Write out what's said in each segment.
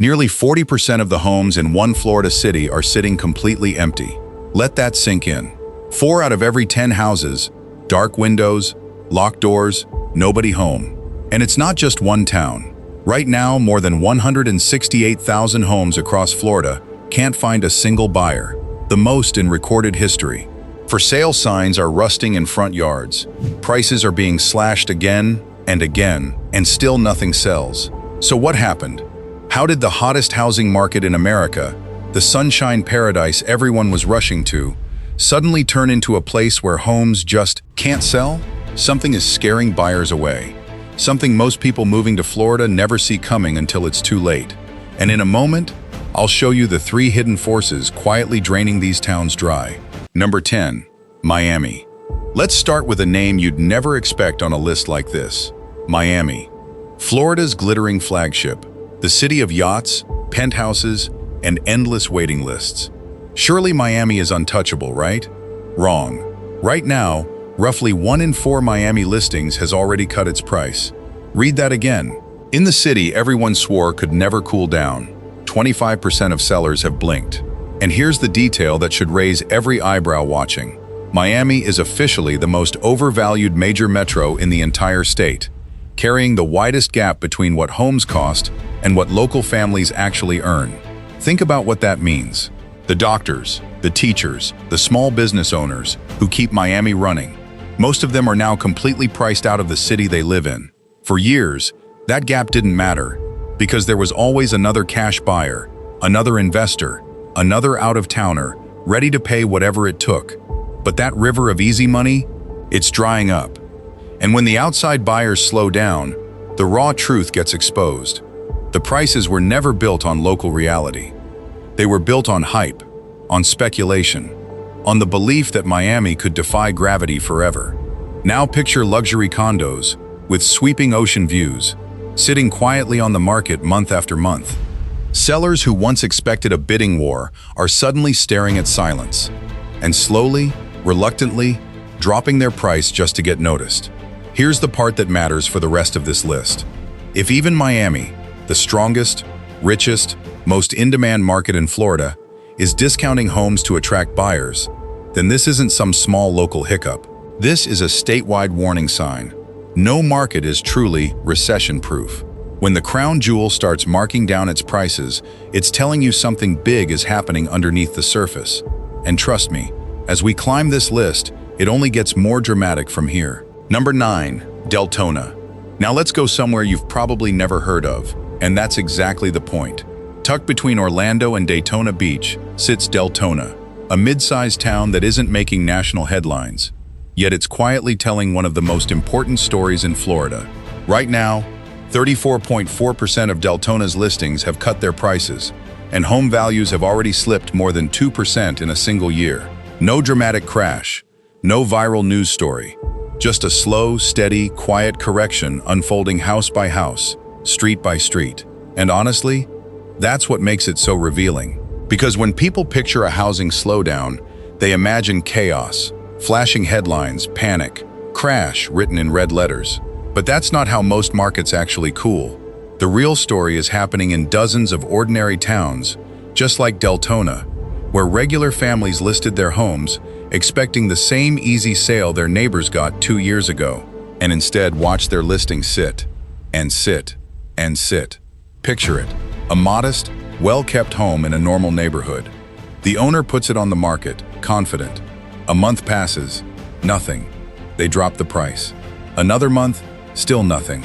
Nearly 40% of the homes in one Florida city are sitting completely empty. Let that sink in. 4 out of every 10 houses, dark windows, locked doors, nobody home. And it's not just one town. Right now, more than 168,000 homes across Florida can't find a single buyer, the most in recorded history. For sale signs are rusting in front yards. Prices are being slashed again and again, and still nothing sells. So what happened? How did the hottest housing market in America, the sunshine paradise everyone was rushing to, suddenly turn into a place where homes just can't sell? Something is scaring buyers away. Something most people moving to Florida never see coming until it's too late. And in a moment, I'll show you the 3 hidden forces quietly draining these towns dry. Number 10, Miami. Let's start with a name you'd never expect on a list like this. Miami. Florida's glittering flagship. The city of yachts, penthouses, and endless waiting lists. Surely Miami is untouchable, right? Wrong. Right now, roughly 1 in 4 Miami listings has already cut its price. Read that again. In the city everyone swore could never cool down. 25% of sellers have blinked. And here's the detail that should raise every eyebrow watching. Miami is officially the most overvalued major metro in the entire state, carrying the widest gap between what homes cost and what local families actually earn. Think about what that means. The doctors, the teachers, the small business owners who keep Miami running. Most of them are now completely priced out of the city they live in. For years, that gap didn't matter because there was always another cash buyer, another investor, another out-of-towner ready to pay whatever it took. But that river of easy money, it's drying up. And when the outside buyers slow down, the raw truth gets exposed. The prices were never built on local reality. They were built on hype, on speculation, on the belief that Miami could defy gravity forever. Now picture luxury condos with sweeping ocean views, sitting quietly on the market month after month. Sellers who once expected a bidding war are suddenly staring at silence, and slowly, reluctantly, dropping their price just to get noticed. Here's the part that matters for the rest of this list. If even Miami, the strongest, richest, most in-demand market in Florida, is discounting homes to attract buyers, then this isn't some small local hiccup. This is a statewide warning sign. No market is truly recession-proof. When the crown jewel starts marking down its prices, it's telling you something big is happening underneath the surface. And trust me, as we climb this list, it only gets more dramatic from here. Number 9, Deltona. Now let's go somewhere you've probably never heard of, and that's exactly the point. Tucked between Orlando and Daytona Beach sits Deltona, a mid-sized town that isn't making national headlines, yet it's quietly telling one of the most important stories in Florida. Right now, 34.4% of Deltona's listings have cut their prices, and home values have already slipped more than 2% in a single year. No dramatic crash, no viral news story, just a slow, steady, quiet correction unfolding house by house, street by street. And honestly, that's what makes it so revealing. Because when people picture a housing slowdown, they imagine chaos, flashing headlines, panic, crash written in red letters. But that's not how most markets actually cool. The real story is happening in dozens of ordinary towns, just like Deltona, where regular families listed their homes, expecting the same easy sale their neighbors got 2 years ago, and instead watched their listing sit, and sit, and sit. Picture it, a modest, well-kept home in a normal neighborhood. The owner puts it on the market, confident. A month passes, nothing. They drop the price. Another month, still nothing.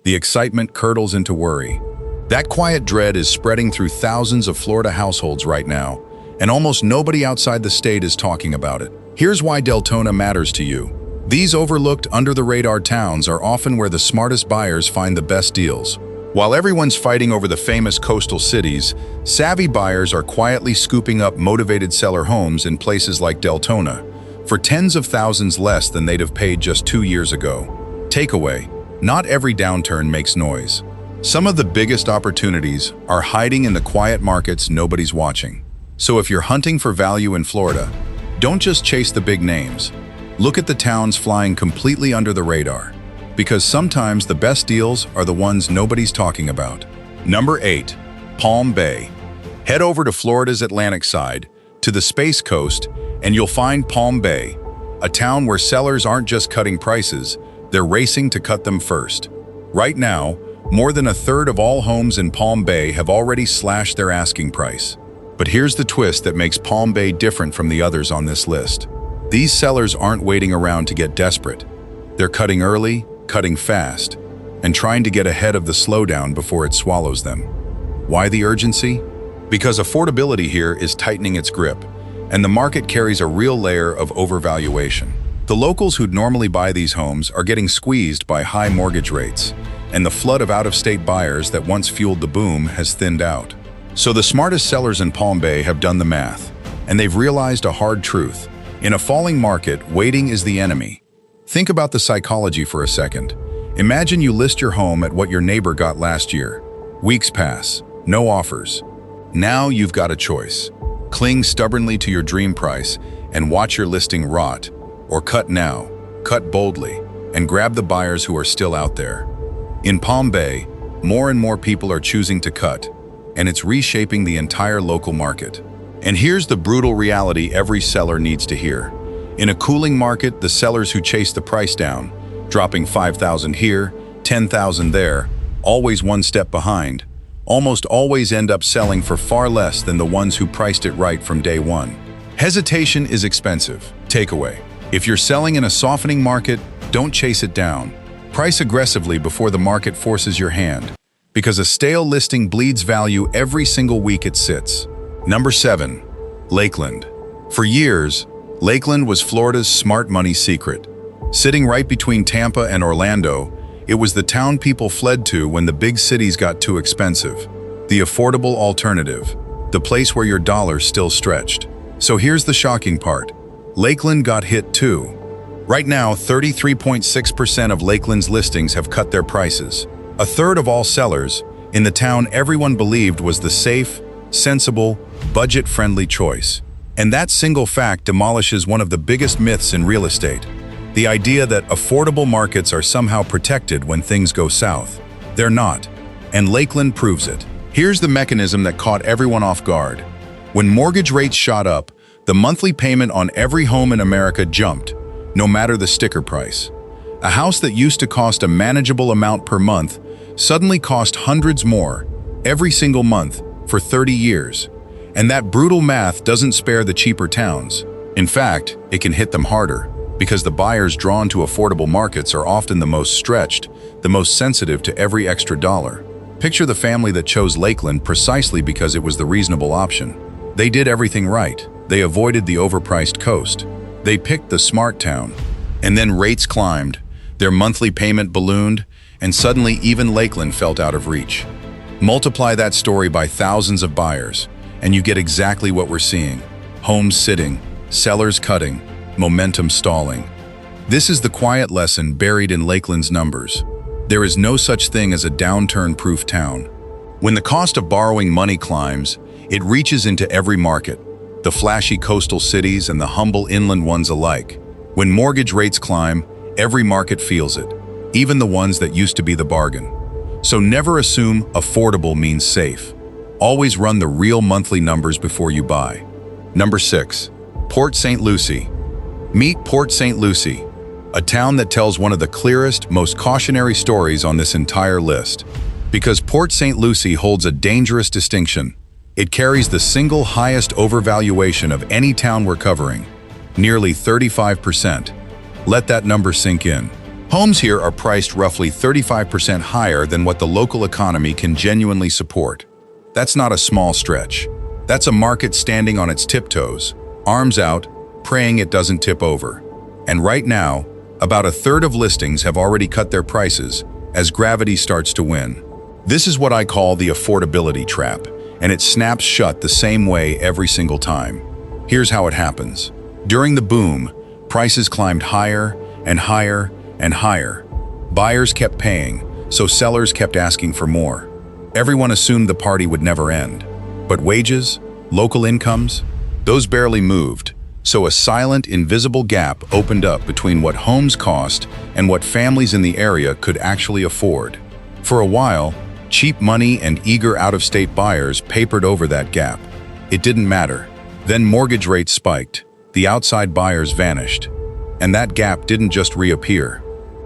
The excitement curdles into worry. That quiet dread is spreading through thousands of Florida households right now, and almost nobody outside the state is talking about it. Here's why Deltona matters to you. These overlooked, under-the-radar towns are often where the smartest buyers find the best deals. While everyone's fighting over the famous coastal cities, savvy buyers are quietly scooping up motivated seller homes in places like Deltona for tens of thousands less than they'd have paid just 2 years ago. Takeaway: not every downturn makes noise. Some of the biggest opportunities are hiding in the quiet markets nobody's watching. So if you're hunting for value in Florida, don't just chase the big names. Look at the towns flying completely under the radar, because sometimes the best deals are the ones nobody's talking about. Number 8, Palm Bay. Head over to Florida's Atlantic side, to the Space Coast, and you'll find Palm Bay, a town where sellers aren't just cutting prices, they're racing to cut them first. Right now, more than a third of all homes in Palm Bay have already slashed their asking price. But here's the twist that makes Palm Bay different from the others on this list. These sellers aren't waiting around to get desperate. They're cutting early, cutting fast, and trying to get ahead of the slowdown before it swallows them. Why the urgency? Because affordability here is tightening its grip, and the market carries a real layer of overvaluation. The locals who'd normally buy these homes are getting squeezed by high mortgage rates, and the flood of out-of-state buyers that once fueled the boom has thinned out. So the smartest sellers in Palm Bay have done the math, and they've realized a hard truth. In a falling market, waiting is the enemy. Think about the psychology for a second. Imagine you list your home at what your neighbor got last year. Weeks pass, no offers. Now you've got a choice. Cling stubbornly to your dream price and watch your listing rot, or cut now, cut boldly, and grab the buyers who are still out there. In Palm Bay, more and more people are choosing to cut, and it's reshaping the entire local market. And here's the brutal reality every seller needs to hear. In a cooling market, the sellers who chase the price down, dropping $5,000 here, $10,000 there, always one step behind, almost always end up selling for far less than the ones who priced it right from day one. Hesitation is expensive. Takeaway: if you're selling in a softening market, don't chase it down. Price aggressively before the market forces your hand, because a stale listing bleeds value every single week it sits. Number 7. Lakeland. For years, Lakeland was Florida's smart money secret. Sitting right between Tampa and Orlando, it was the town people fled to when the big cities got too expensive. The affordable alternative, the place where your dollar still stretched. So here's the shocking part. Lakeland got hit too. Right now, 33.6% of Lakeland's listings have cut their prices. A third of all sellers in the town everyone believed was the safe, sensible, budget-friendly choice. And that single fact demolishes one of the biggest myths in real estate: the idea that affordable markets are somehow protected when things go south. They're not, and Lakeland proves it. Here's the mechanism that caught everyone off guard. When mortgage rates shot up, the monthly payment on every home in America jumped, no matter the sticker price. A house that used to cost a manageable amount per month suddenly cost hundreds more every single month for 30 years. And that brutal math doesn't spare the cheaper towns. In fact, it can hit them harder, because the buyers drawn to affordable markets are often the most stretched, the most sensitive to every extra dollar. Picture the family that chose Lakeland precisely because it was the reasonable option. They did everything right. They avoided the overpriced coast. They picked the smart town. And then rates climbed, their monthly payment ballooned, and suddenly even Lakeland felt out of reach. Multiply that story by thousands of buyers, and you get exactly what we're seeing. Homes sitting, sellers cutting, momentum stalling. This is the quiet lesson buried in Lakeland's numbers. There is no such thing as a downturn-proof town. When the cost of borrowing money climbs, it reaches into every market, the flashy coastal cities and the humble inland ones alike. When mortgage rates climb, every market feels it, even the ones that used to be the bargain. So never assume affordable means safe. Always run the real monthly numbers before you buy. Number 6. Port St. Lucie. Meet Port St. Lucie, a town that tells one of the clearest, most cautionary stories on this entire list. Because Port St. Lucie holds a dangerous distinction. It carries the single highest overvaluation of any town we're covering, nearly 35%. Let that number sink in. Homes here are priced roughly 35% higher than what the local economy can genuinely support. That's not a small stretch. That's a market standing on its tiptoes, arms out, praying it doesn't tip over. And right now, about a third of listings have already cut their prices as gravity starts to win. This is what I call the affordability trap, and it snaps shut the same way every single time. Here's how it happens. During the boom, prices climbed higher and higher and higher. Buyers kept paying, so sellers kept asking for more. Everyone assumed the party would never end. But wages, local incomes, those barely moved, so a silent, invisible gap opened up between what homes cost and what families in the area could actually afford. For a while, Cheap money and eager out-of-state buyers papered over that gap. It didn't matter. Then mortgage rates spiked, the outside buyers vanished, and that gap didn't just reappear.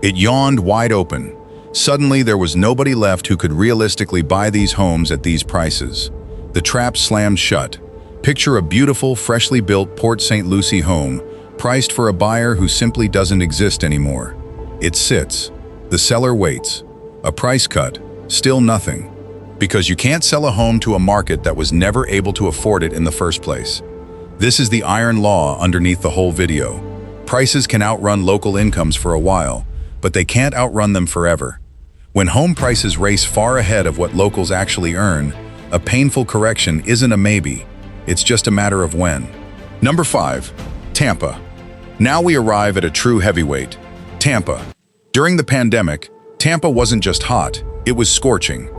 It yawned wide open. Suddenly, there was nobody left who could realistically buy these homes at these prices. The trap slammed shut. Picture a beautiful, freshly built Port St. Lucie home, priced for a buyer who simply doesn't exist anymore. It sits. The seller waits. A price cut. Still nothing. Because you can't sell a home to a market that was never able to afford it in the first place. This is the iron law underneath the whole video. Prices can outrun local incomes for a while, but they can't outrun them forever. When home prices race far ahead of what locals actually earn, a painful correction isn't a maybe. It's just a matter of when. Number 5. Tampa. Now we arrive at a true heavyweight. Tampa. During the pandemic, Tampa wasn't just hot, it was scorching.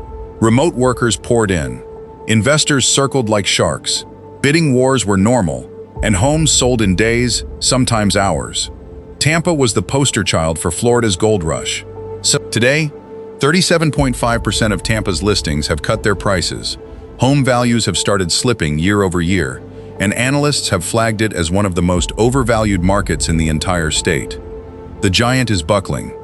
Remote workers poured in. Investors circled like sharks. Bidding wars were normal, and homes sold in days, sometimes hours. Tampa was the poster child for Florida's gold rush. So today, 37.5% of Tampa's listings have cut their prices. Home values have started slipping year over year, and analysts have flagged it as one of the most overvalued markets in the entire state. The giant is buckling,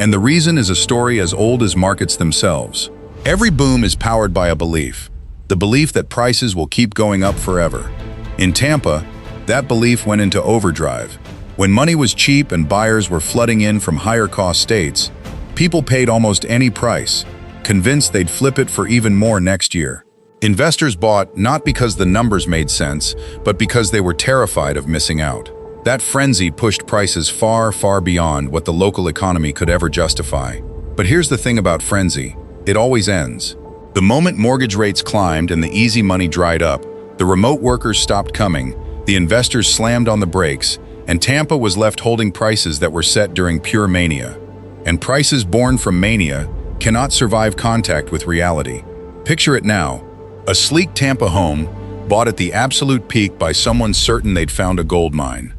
and the reason is a story as old as markets themselves. Every boom is powered by a belief, the belief that prices will keep going up forever. In Tampa, that belief went into overdrive. When money was cheap and buyers were flooding in from higher-cost states, people paid almost any price, convinced they'd flip it for even more next year. Investors bought not because the numbers made sense, but because they were terrified of missing out. That frenzy pushed prices far, far beyond what the local economy could ever justify. But here's the thing about frenzy. It always ends. The moment mortgage rates climbed and the easy money dried up, the remote workers stopped coming, the investors slammed on the brakes, and Tampa was left holding prices that were set during pure mania. And prices born from mania cannot survive contact with reality. Picture it now. A sleek Tampa home bought at the absolute peak by someone certain they'd found a gold mine.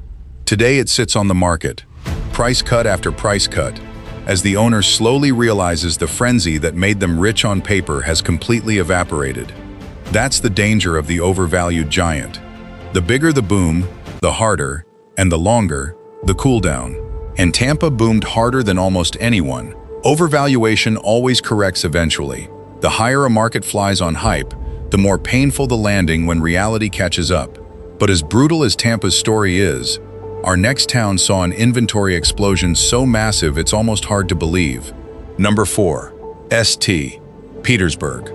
Today it sits on the market, price cut after price cut, as the owner slowly realizes the frenzy that made them rich on paper has completely evaporated. That's the danger of the overvalued giant. The bigger the boom, the harder, and the longer, the cool down. And Tampa boomed harder than almost anyone. Overvaluation always corrects eventually. The higher a market flies on hype, the more painful the landing when reality catches up. But as brutal as Tampa's story is, our next town saw an inventory explosion so massive it's almost hard to believe. Number 4. St. Petersburg.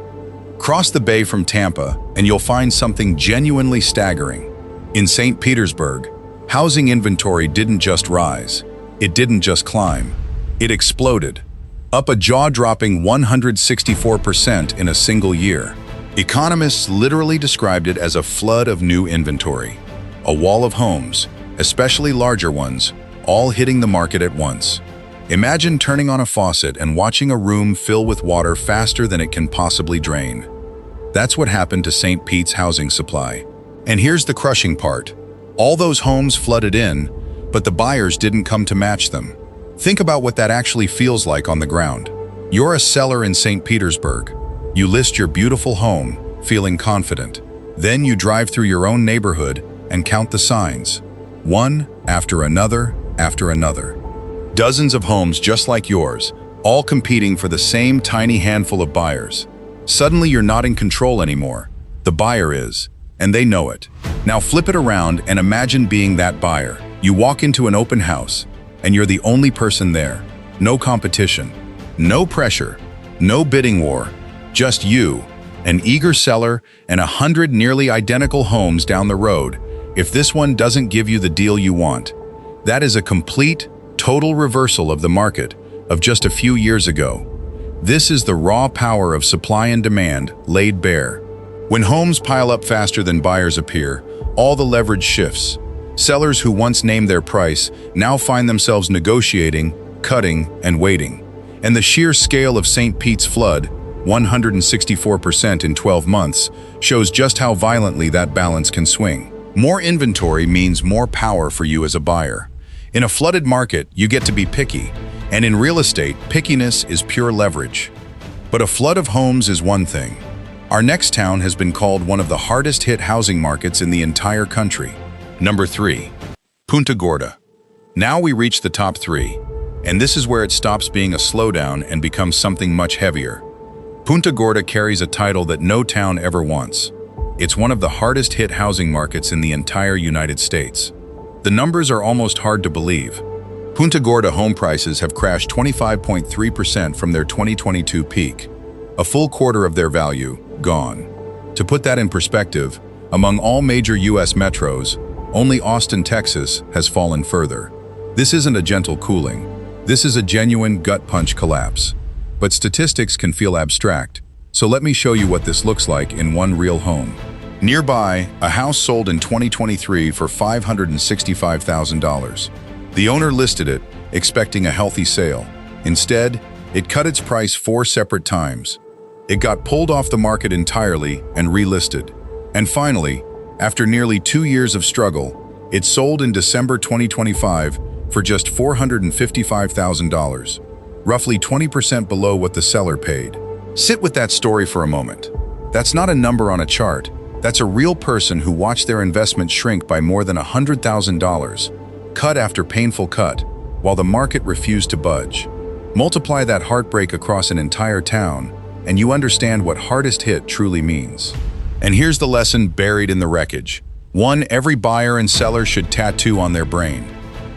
Cross the bay from Tampa and you'll find something genuinely staggering. In St. Petersburg, housing inventory didn't just rise. It didn't just climb. It exploded. Up a jaw-dropping 164% in a single year. Economists literally described it as a flood of new inventory. A wall of homes, especially larger ones, all hitting the market at once. Imagine turning on a faucet and watching a room fill with water faster than it can possibly drain. That's what happened to St. Pete's housing supply. And here's the crushing part. All those homes flooded in, but the buyers didn't come to match them. Think about what that actually feels like on the ground. You're a seller in St. Petersburg. You list your beautiful home, feeling confident. Then you drive through your own neighborhood and count the signs. One after another after another. Dozens of homes just like yours, all competing for the same tiny handful of buyers. Suddenly you're not in control anymore. The buyer is, and they know it. Now flip it around and imagine being that buyer. You walk into an open house, and you're the only person there. No competition, no pressure, no bidding war, just you, an eager seller, and 100 nearly identical homes down the road. If this one doesn't give you the deal you want, that is a complete, total reversal of the market of just a few years ago. This is the raw power of supply and demand laid bare. When homes pile up faster than buyers appear, all the leverage shifts. Sellers who once named their price now find themselves negotiating, cutting, and waiting. And the sheer scale of St. Pete's flood, 164% in 12 months, shows just how violently that balance can swing. More inventory means more power for you as a buyer. In a flooded market, you get to be picky, and in real estate, pickiness is pure leverage. But a flood of homes is one thing. Our next town has been called one of the hardest hit housing markets in the entire country. Number 3. Punta Gorda. Now we reach the top 3, and this is where it stops being a slowdown and becomes something much heavier. Punta Gorda carries a title that no town ever wants. It's one of the hardest hit housing markets in the entire United States. The numbers are almost hard to believe. Punta Gorda home prices have crashed 25.3% from their 2022 peak. A full quarter of their value gone. To put that in perspective, among all major U.S. metros, only Austin, Texas has fallen further. This isn't a gentle cooling. This is a genuine gut punch collapse. But statistics can feel abstract, so let me show you what this looks like in one real home. Nearby, a house sold in 2023 for $565,000. The owner listed it, expecting a healthy sale. Instead, it cut its price 4 separate times. It got pulled off the market entirely and relisted. And finally, after nearly 2 years of struggle, it sold in December 2025 for just $455,000, roughly 20% below what the seller paid. Sit with that story for a moment. That's not a number on a chart. That's a real person who watched their investment shrink by more than $100,000, cut after painful cut, while the market refused to budge. Multiply that heartbreak across an entire town, and you understand what hardest hit truly means. And here's the lesson buried in the wreckage. One every buyer and seller should tattoo on their brain.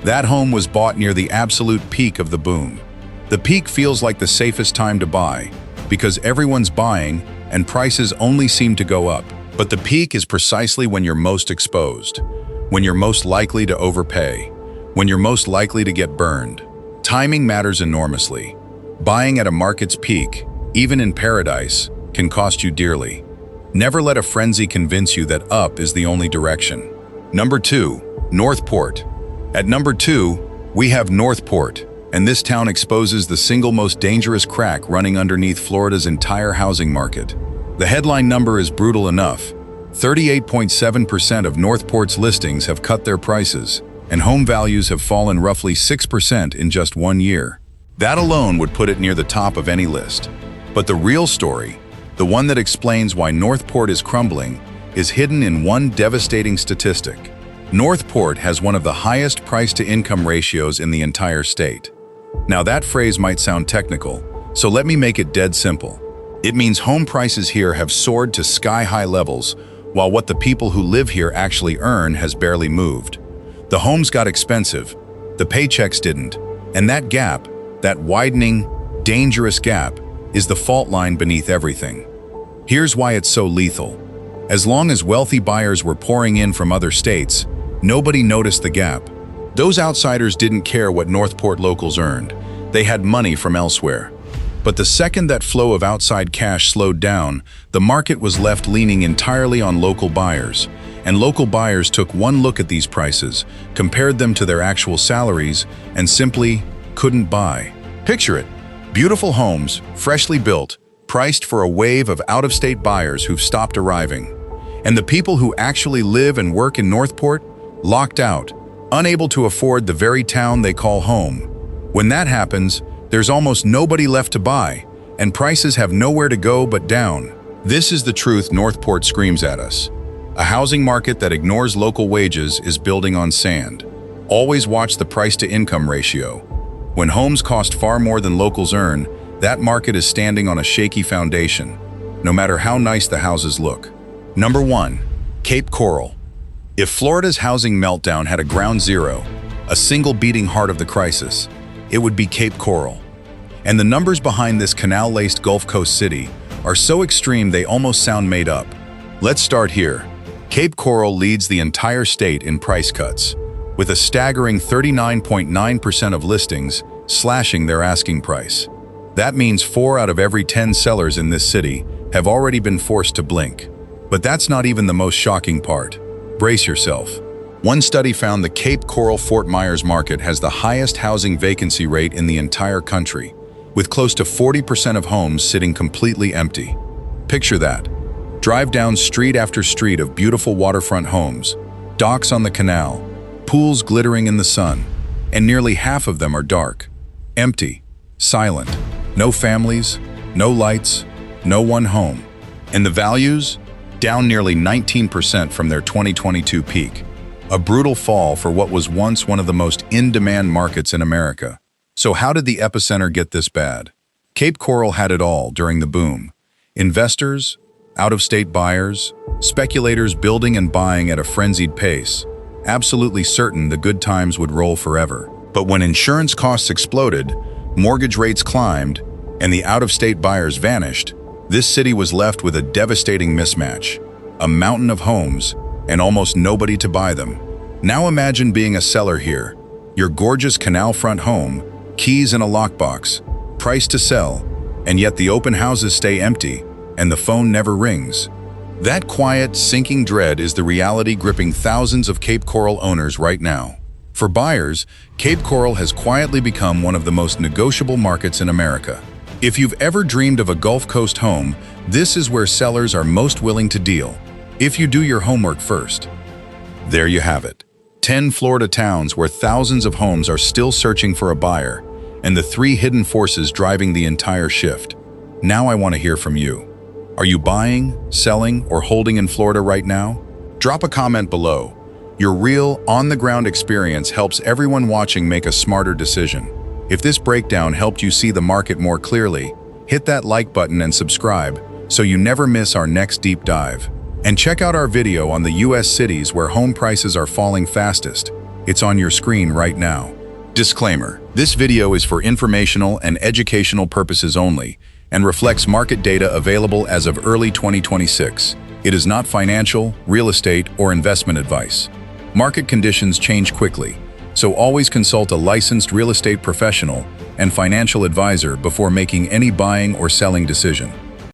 That home was bought near the absolute peak of the boom. The peak feels like the safest time to buy, because everyone's buying and prices only seem to go up. But the peak is precisely when you're most exposed, when you're most likely to overpay, when you're most likely to get burned. Timing matters enormously. Buying at a market's peak, even in paradise, can cost you dearly. Never let a frenzy convince you that up is the only direction. Number 2, Northport. At number 2, we have Northport, and this town exposes the single most dangerous crack running underneath Florida's entire housing market. The headline number is brutal enough. 38.7% of Northport's listings have cut their prices, and home values have fallen roughly 6% in just 1 year. That alone would put it near the top of any list. But the real story, the one that explains why Northport is crumbling, is hidden in one devastating statistic. Northport has one of the highest price-to-income ratios in the entire state. Now that phrase might sound technical, so let me make it dead simple. It means home prices here have soared to sky-high levels, while what the people who live here actually earn has barely moved. The homes got expensive, the paychecks didn't, and that gap, that widening, dangerous gap, is the fault line beneath everything. Here's why it's so lethal. As long as wealthy buyers were pouring in from other states, nobody noticed the gap. Those outsiders didn't care what Northport locals earned. They had money from elsewhere. But the second that flow of outside cash slowed down, the market was left leaning entirely on local buyers. And local buyers took one look at these prices, compared them to their actual salaries, and simply couldn't buy. Picture it. Beautiful homes, freshly built, priced for a wave of out-of-state buyers who've stopped arriving. And the people who actually live and work in Northport, locked out, unable to afford the very town they call home. When that happens, there's almost nobody left to buy, and prices have nowhere to go but down. This is the truth Northport screams at us. A housing market that ignores local wages is building on sand. Always watch the price-to-income ratio. When homes cost far more than locals earn, that market is standing on a shaky foundation, no matter how nice the houses look. Number 1, Cape Coral. If Florida's housing meltdown had a ground zero, a single beating heart of the crisis, it would be Cape Coral. And the numbers behind this canal-laced Gulf Coast city are so extreme they almost sound made up. Let's start here. Cape Coral leads the entire state in price cuts, with a staggering 39.9% of listings slashing their asking price. That means 4 out of every 10 sellers in this city have already been forced to blink. But that's not even the most shocking part. Brace yourself. One study found the Cape Coral Fort Myers market has the highest housing vacancy rate in the entire country, with close to 40% of homes sitting completely empty. Picture that. Drive down street after street of beautiful waterfront homes, docks on the canal, pools glittering in the sun, and nearly half of them are dark, empty, silent. No families, no lights, no one home. And the values? Down nearly 19% from their 2022 peak. A brutal fall for what was once one of the most in-demand markets in America. So how did the epicenter get this bad? Cape Coral had it all during the boom. Investors, out-of-state buyers, speculators building and buying at a frenzied pace, absolutely certain the good times would roll forever. But when insurance costs exploded, mortgage rates climbed, and the out-of-state buyers vanished, this city was left with a devastating mismatch. A mountain of homes, and almost nobody to buy them. Now imagine being a seller here. Your gorgeous canal front home, keys in a lockbox, price to sell, and yet the open houses stay empty, and the phone never rings. That quiet, sinking dread is the reality gripping thousands of Cape Coral owners right now. For buyers, Cape Coral has quietly become one of the most negotiable markets in America. If you've ever dreamed of a Gulf Coast home, this is where sellers are most willing to deal, if you do your homework first. There you have it. 10 Florida towns where thousands of homes are still searching for a buyer, and the 3 hidden forces driving the entire shift. Now I want to hear from you. Are you buying, selling, or holding in Florida right now? Drop a comment below. Your real, on-the-ground experience helps everyone watching make a smarter decision. If this breakdown helped you see the market more clearly, hit that like button and subscribe so you never miss our next deep dive. And check out our video on the US cities where home prices are falling fastest. It's on your screen right now. Disclaimer: this video is for informational and educational purposes only and reflects market data available as of early 2026. It is not financial, real estate, or investment advice. Market conditions change quickly, so always consult a licensed real estate professional and financial advisor before making any buying or selling decision.